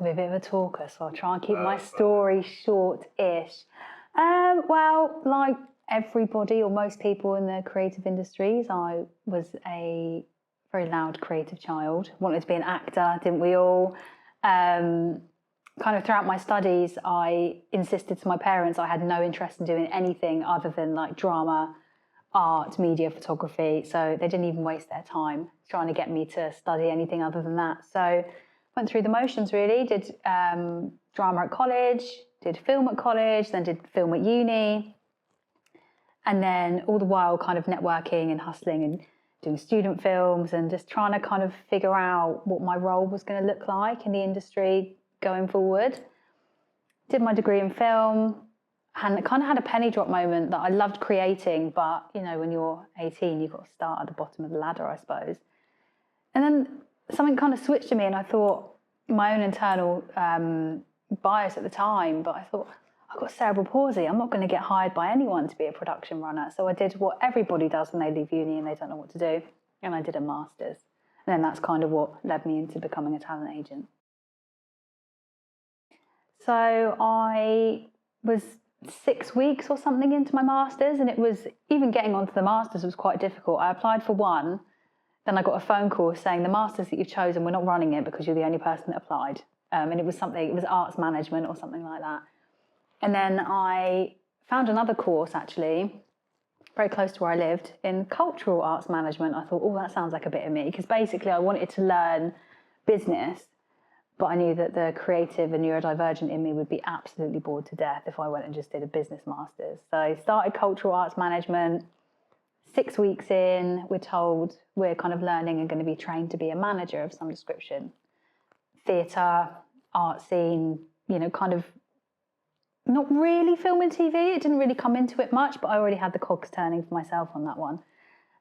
be a bit of a talker, so I'll try and keep my story short-ish. Well, like everybody or most people in the creative industries, I was a very loud creative child. Wanted to be an actor, didn't we all? Kind of throughout my studies, I insisted to my parents I had no interest in doing anything other than like drama, art, media, photography. So they didn't even waste their time trying to get me to study anything other than that. So went through the motions really, did drama at college, did film at college, then did film at uni. And then all the while kind of networking and hustling and doing student films and just trying to kind of figure out what my role was going to look like in the industry going forward. Did my degree in film and kind of had a penny drop moment that I loved creating, but you know, when you're 18, you've got to start at the bottom of the ladder, I suppose. And then something kind of switched to me and I thought, my own internal bias at the time, but I thought, I've got cerebral palsy. I'm not going to get hired by anyone to be a production runner. So I did what everybody does when they leave uni and they don't know what to do. And I did a master's. And then that's kind of what led me into becoming a talent agent. So I was 6 weeks or something into my master's, and it was, even getting onto the master's was quite difficult. I applied for one, then I got a phone call saying the master's that you've chosen, we're not running it because you're the only person that applied. And it was arts management or something like that. And then I found another course actually, very close to where I lived, in cultural arts management. I thought, oh, that sounds like a bit of me, because basically I wanted to learn business, but I knew that the creative and neurodivergent in me would be absolutely bored to death if I went and just did a business master's. So I started cultural arts management. 6 weeks in, we're told we're kind of learning and going to be trained to be a manager of some description. Theatre, art scene, you know, kind of not really film and TV. It didn't really come into it much, but I already had the cogs turning for myself on that one.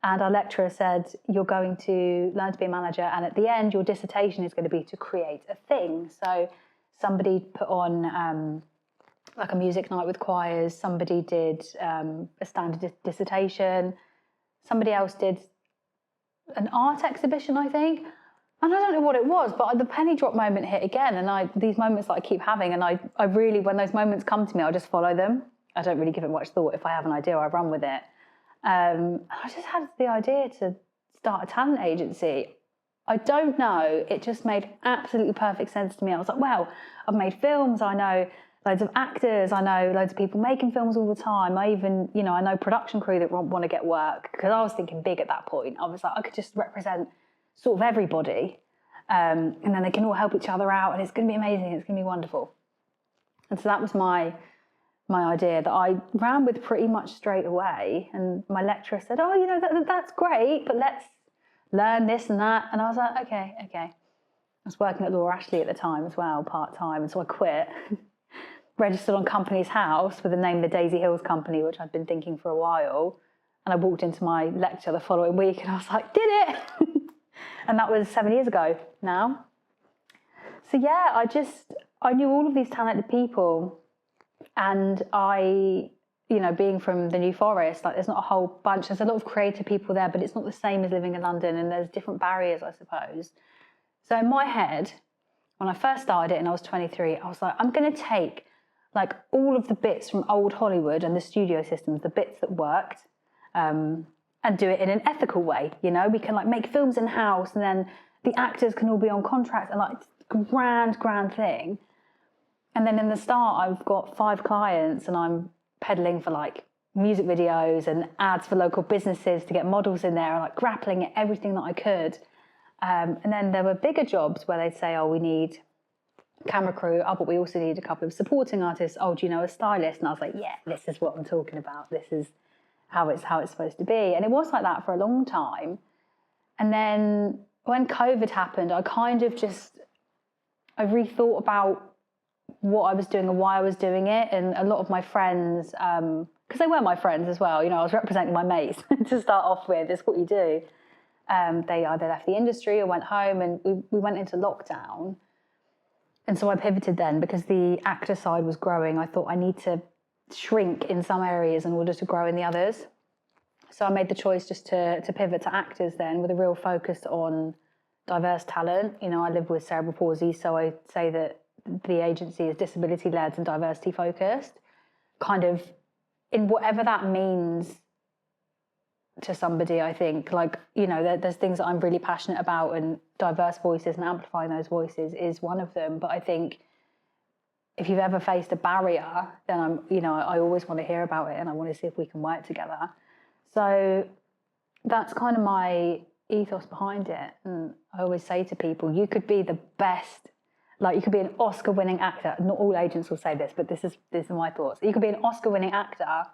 And our lecturer said, you're going to learn to be a manager, and at the end, your dissertation is going to be to create a thing. So somebody put on like a music night with choirs, somebody did a standard dissertation, somebody else did an art exhibition, I think. And I don't know what it was, but the penny drop moment hit again. And these moments that I keep having, and I really, when those moments come to me, I just follow them. I don't really give it much thought. If I have an idea, I run with it. I just had the idea to start a talent agency. I don't know, it just made absolutely perfect sense to me. I was like, well, I've made films, I know loads of actors, I know loads of people making films all the time. I even, you know, I know production crew that want to get work, because I was thinking big at that point. I was like, I could just represent sort of everybody, and then they can all help each other out, and it's going to be amazing, it's going to be wonderful. And so that was my idea that I ran with pretty much straight away. And my lecturer said, oh, you know, that's great, but let's learn this and that. And I was like, okay. I was working at Laura Ashley at the time as well, part-time, and so I quit. Registered on Company's House with the name the Dazey Hills Company, which I'd been thinking for a while. And I walked into my lecture the following week and I was like, did it! And that was 7 years ago now. So yeah, I knew all of these talented people. And I, you know, being from the New Forest, like there's not a whole bunch, there's a lot of creative people there, but it's not the same as living in London, and there's different barriers, I suppose. So in my head, when I first started it and I was 23, I was like, I'm going to take like all of the bits from old Hollywood and the studio systems, the bits that worked, and do it in an ethical way. You know, we can like make films in-house, and then the actors can all be on contract, and like grand thing. And then in the start, I've got 5 clients and I'm peddling for like music videos and ads for local businesses to get models in there, and like grappling at everything that I could. And then there were bigger jobs where they'd say, oh, we need camera crew. Oh, but we also need a couple of supporting artists. Oh, do you know a stylist? And I was like, yeah, this is what I'm talking about. This is how it's supposed to be. And it was like that for a long time. And then when COVID happened, I kind of I rethought about what I was doing and why I was doing it. And a lot of my friends, because they were my friends as well, you know, I was representing my mates to start off with, it's what you do. They either left the industry or went home, and we went into lockdown. And so I pivoted then, because the actor side was growing. I thought I need to shrink in some areas in order to grow in the others. So I made the choice just to pivot to actors then, with a real focus on diverse talent. You know, I live with cerebral palsy, so I say that the agency is disability led and diversity focused, kind of in whatever that means to somebody. I think, like, you know, there's things that I'm really passionate about, and diverse voices and amplifying those voices is one of them. But I think if you've ever faced a barrier, then I always want to hear about it, and I want to see if we can work together. So that's kind of my ethos behind it. And I always say to people, you could be the best, like you could be an Oscar-winning actor. Not all agents will say this, but this is my thoughts. You could be an Oscar-winning actor,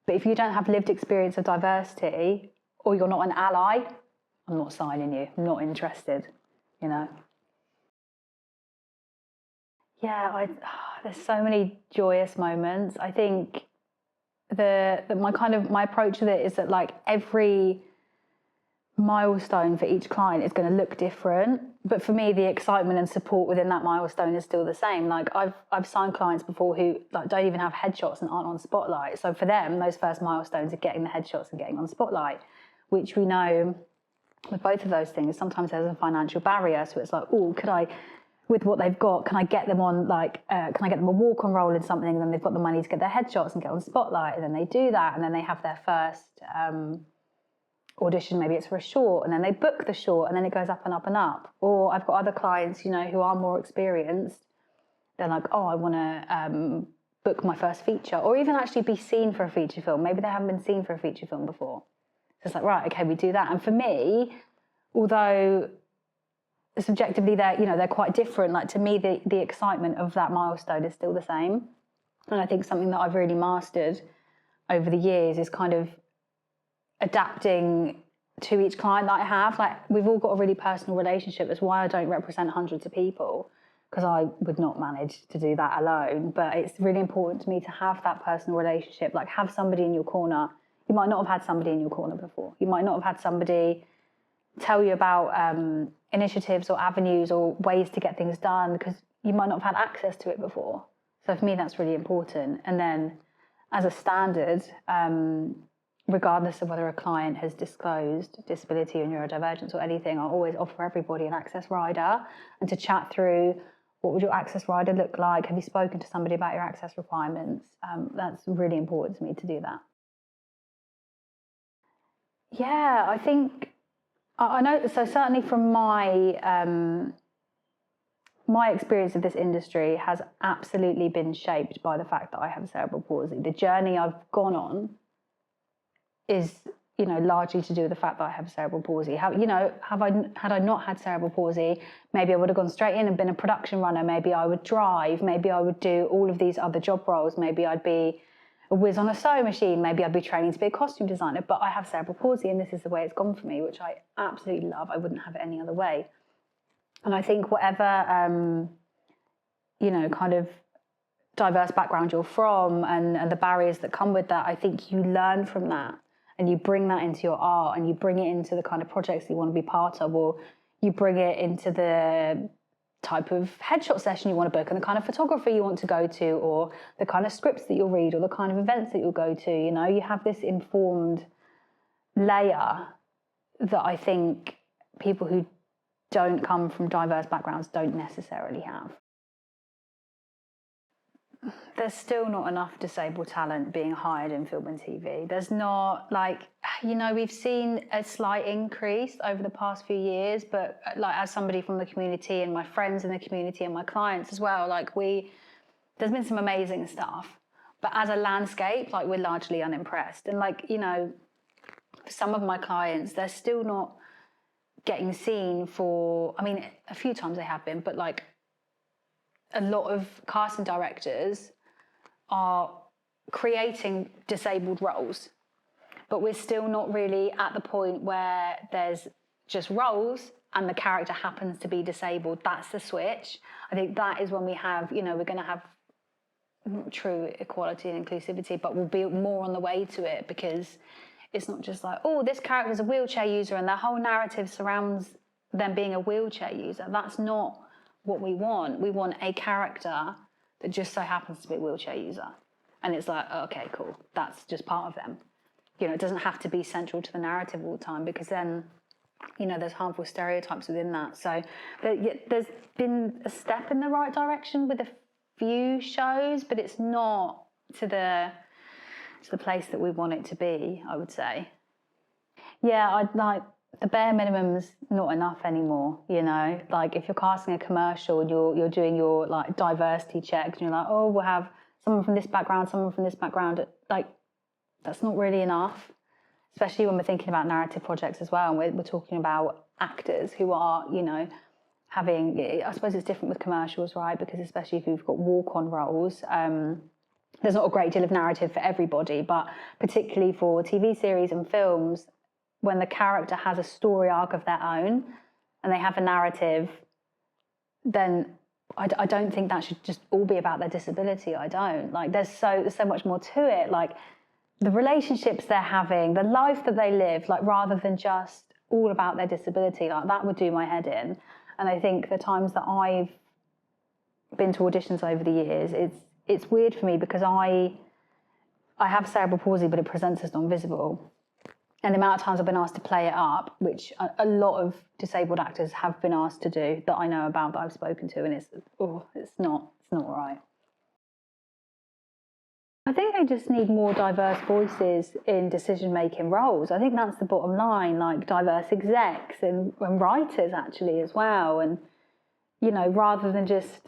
but if you don't have lived experience of diversity, or you're not an ally, I'm not signing you. I'm not interested, you know. Yeah, there's so many joyous moments. I think my approach with it is that, like, every milestone for each client is going to look different, but for me the excitement and support within that milestone is still the same. Like, I've signed clients before who, like, don't even have headshots and aren't on Spotlight, so for them those first milestones are getting the headshots and getting on Spotlight, which we know with both of those things sometimes there's a financial barrier. So it's like, oh, could I, with what they've got, can I get them on, like, can I get them a walk-on role in something, and then they've got the money to get their headshots and get on Spotlight, and then they do that, and then they have their first audition, maybe it's for a short, and then they book the short, and then it goes up and up and up. Or I've got other clients, you know, who are more experienced. They're like, oh, I want to book my first feature, or even actually be seen for a feature film. Maybe they haven't been seen for a feature film before. So it's like, right, okay, we do that. And for me, although subjectively they're quite different, like, to me the excitement of that milestone is still the same. And I think something that I've really mastered over the years is kind of adapting to each client that I have. Like, we've all got a really personal relationship. That's why I don't represent hundreds of people, because I would not manage to do that alone. But it's really important to me to have that personal relationship, like have somebody in your corner. You might not have had somebody in your corner before. You might not have had somebody tell you about initiatives or avenues or ways to get things done, because you might not have had access to it before. So for me, that's really important. And then as a standard, regardless of whether a client has disclosed disability or neurodivergence or anything, I always offer everybody an access rider, and to chat through, what would your access rider look like? Have you spoken to somebody about your access requirements? That's really important to me to do that. Yeah, I think I know. So certainly from my experience of this industry has absolutely been shaped by the fact that I have cerebral palsy. The journey I've gone on is, you know, largely to do with the fact that I have cerebral palsy. Had I not had cerebral palsy, maybe I would have gone straight in and been a production runner. Maybe I would drive. Maybe I would do all of these other job roles. Maybe I'd be a whiz on a sewing machine. Maybe I'd be training to be a costume designer. But I have cerebral palsy, and this is the way it's gone for me, which I absolutely love. I wouldn't have it any other way. And I think whatever, kind of diverse background you're from, and the barriers that come with that, I think you learn from that, and you bring that into your art, and you bring it into the kind of projects that you want to be part of, or you bring it into the type of headshot session you want to book, and the kind of photographer you want to go to, or the kind of scripts that you'll read, or the kind of events that you'll go to. You know, you have this informed layer that I think people who don't come from diverse backgrounds don't necessarily have. There's still not enough disabled talent being hired in film and TV. There's not, we've seen a slight increase over the past few years, but like, as somebody from the community and my friends in the community and my clients as well, there's been some amazing stuff. But as a landscape, we're largely unimpressed. And for some of my clients, they're still not getting seen for, a few times they have been, but a lot of casting directors are creating disabled roles, but we're still not really at the point where there's just roles and the character happens to be disabled. That's the switch. I think that is when we have, we're going to have true equality and inclusivity, but we'll be more on the way to it, because it's not just this character's a wheelchair user and the whole narrative surrounds them being a wheelchair user. That's not what we want. We want a character that just so happens to be a wheelchair user. And it's okay, cool. That's just part of them. It doesn't have to be central to the narrative all the time, because then there's harmful stereotypes within that. So there's been a step in the right direction with a few shows, but it's not to the place that we want it to be, I would say. Yeah, I'd like the bare minimum's not enough anymore, Like if you're casting a commercial and you're doing your like diversity checks and you're like, oh, we'll have someone from this background, someone from this background, like that's not really enough. Especially when we're thinking about narrative projects as well, and we're talking about actors who are, having, I suppose it's different with commercials, right? Because especially if you've got walk-on roles, there's not a great deal of narrative for everybody, but particularly for TV series and films, when the character has a story arc of their own and they have a narrative, then I don't think that should just all be about their disability. I don't. Like, there's so much more to it. Like, the relationships they're having, the life that they live, like rather than just all about their disability, like that would do my head in. And I think the times that I've been to auditions over the years, it's weird for me because I have cerebral palsy, but it presents as non-visible. And the amount of times I've been asked to play it up, which a lot of disabled actors have been asked to do that I know about, that I've spoken to, and it's not right. I think they just need more diverse voices in decision-making roles. I think that's the bottom line, like diverse execs and writers actually as well. And, rather than just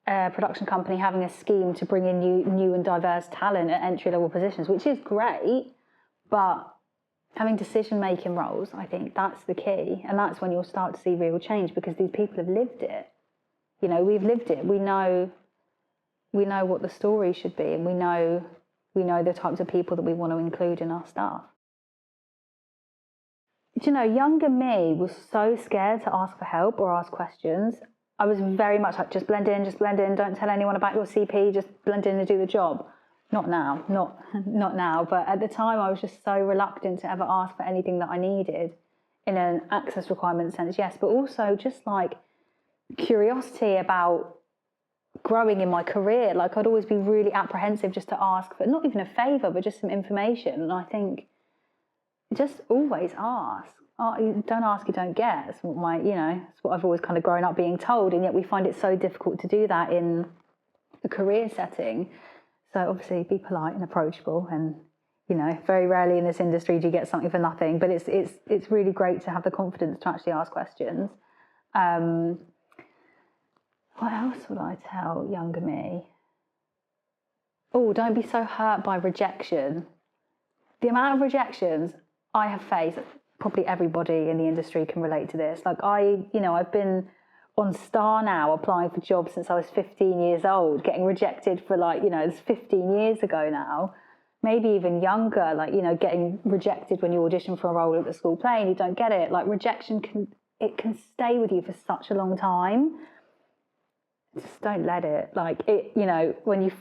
a production company having a scheme to bring in new and diverse talent at entry-level positions, which is great, but having decision-making roles, I think that's the key. And that's when you'll start to see real change because these people have lived it. We've lived it. We know what the story should be, and we know the types of people that we want to include in our stuff. Younger me was so scared to ask for help or ask questions. I was very much like, just blend in, don't tell anyone about your CP, just blend in and do the job. Not now, not now, but at the time I was just so reluctant to ever ask for anything that I needed in an access requirement sense, yes, but also just like curiosity about growing in my career. Like, I'd always be really apprehensive just to ask for not even a favour, but just some information. And I think just always ask. Don't ask, you don't get. It's what I've always kind of grown up being told, and yet we find it so difficult to do that in a career setting. So obviously be polite and approachable, and very rarely in this industry do you get something for nothing, but it's really great to have the confidence to actually ask questions. What else would I tell younger me? Oh, don't be so hurt by rejection. The amount of rejections I have faced, probably everybody in the industry can relate to this. Like I've been on Star now applying for jobs since I was 15 years old, getting rejected for it's 15 years ago now, maybe even younger, getting rejected when you audition for a role at the school play and you don't get it. Like, rejection can stay with you for such a long time. Just don't let it. Like, it, when you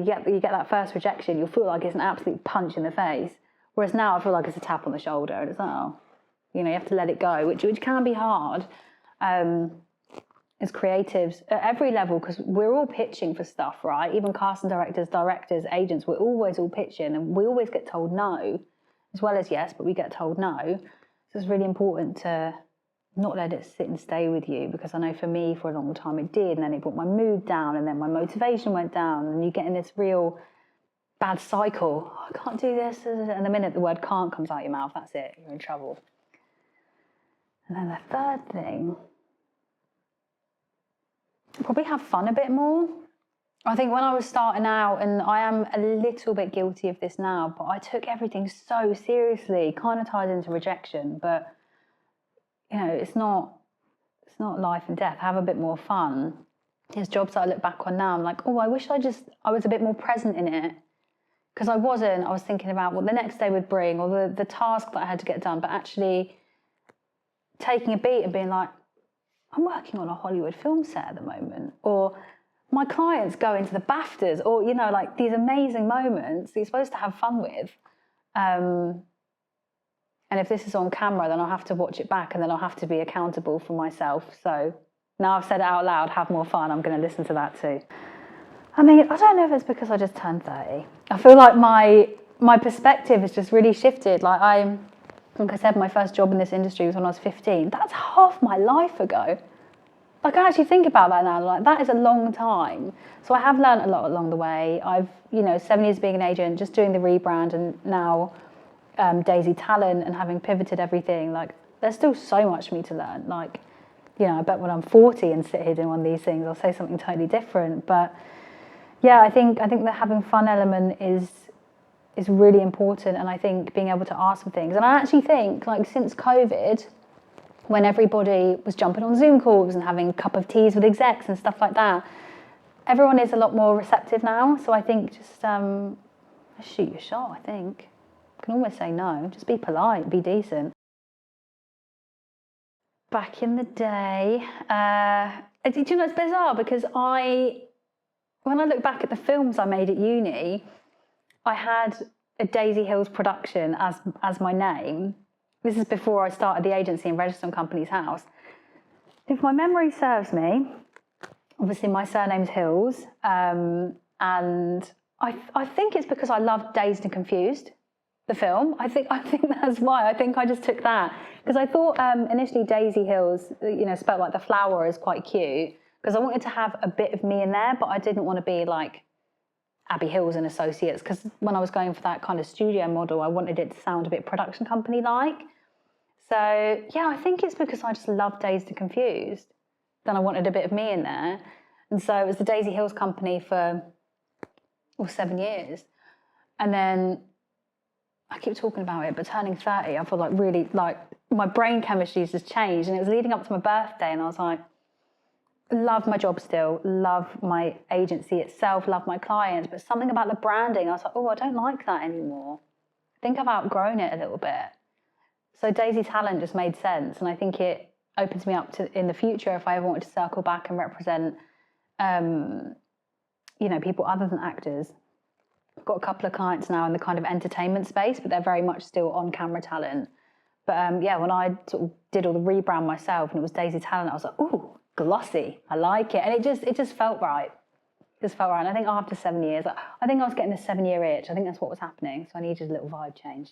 get that first rejection, you'll feel like it's an absolute punch in the face. Whereas now I feel like it's a tap on the shoulder, and it's you have to let it go, which can be hard as creatives at every level, because we're all pitching for stuff, right? Even casting directors, agents, we're always all pitching, and we always get told no, as well as yes, but we get told no. So it's really important to not let it sit and stay with you, because I know for me for a long time it did, and then it brought my mood down, and then my motivation went down, and you get in this real bad cycle. Oh, I can't do this, and the minute the word can't comes out your mouth, that's it, you're in trouble. And then the third thing, probably have fun a bit more. I think when I was starting out, and I am a little bit guilty of this now, but I took everything so seriously. Kind of ties into rejection, but it's not life and death. Have a bit more fun. There's jobs that I look back on now, I'm like, oh, I wish I was a bit more present in it, because I wasn't. I was thinking about what the next day would bring, or the task that I had to get done, but actually taking a beat and being like, I'm working on a Hollywood film set at the moment, or my clients go into the BAFTAs, or like these amazing moments that you're supposed to have fun with. And if this is on camera, then I'll have to watch it back, and then I'll have to be accountable for myself. So now I've said it out loud, have more fun, I'm going to listen to that too. I mean, I don't know if it's because I just turned 30. I feel like my perspective has just really shifted. Like, Like I said, my first job in this industry was when I was 15. That's half my life ago. Like, I actually think about that now, like, that is a long time. So I have learned a lot along the way. I've, 7 years being an agent, just doing the rebrand, and now Dazey Talent, and having pivoted everything. Like, there's still so much for me to learn. Like, I bet when I'm 40 and sit here doing one of these things, I'll say something totally different. But yeah, I think the having fun element is really important, and I think being able to ask for things. And I actually think, like, since COVID, when everybody was jumping on Zoom calls and having a cup of teas with execs and stuff like that, everyone is a lot more receptive now. So I think just shoot your shot. I think you can almost say no. Just be polite, be decent. Back in the day, do you know, it's bizarre because when I look back at the films I made at uni, I had a Dazey Hills production as my name. This is before I started the agency and registered on Companies House. If my memory serves me, obviously my surname's Hills, and I think it's because I loved Dazed and Confused, the film. I think that's why. I think I just took that because I thought initially Dazey Hills, spelled like the flower, is quite cute because I wanted to have a bit of me in there, but I didn't want to be like Abbie Hills and Associates, because when I was going for that kind of studio model, I wanted it to sound a bit production company-like. So yeah, I think it's because I just love Dazed and Confused. Then I wanted a bit of me in there. And so it was the Dazey Hills company for 7 years. And then I keep talking about it, but turning 30, I feel like really, like, my brain chemistry has just changed. And it was leading up to my birthday, and I was like, love my job still, love my agency itself, love my clients, but something about the branding, I was like, oh, I don't like that anymore. I think I've outgrown it a little bit. So Dazey Talent just made sense, and I think it opens me up to, in the future, if I ever wanted to circle back and represent, people other than actors. I've got a couple of clients now in the kind of entertainment space, but they're very much still on-camera talent. But when I sort of did all the rebrand myself and it was Dazey Talent, I was like, ooh, glossy, I like it. And it just felt right. Just felt right. And I think after 7 years, I think I was getting the 7-year itch. I think that's what was happening. So I needed a little vibe change.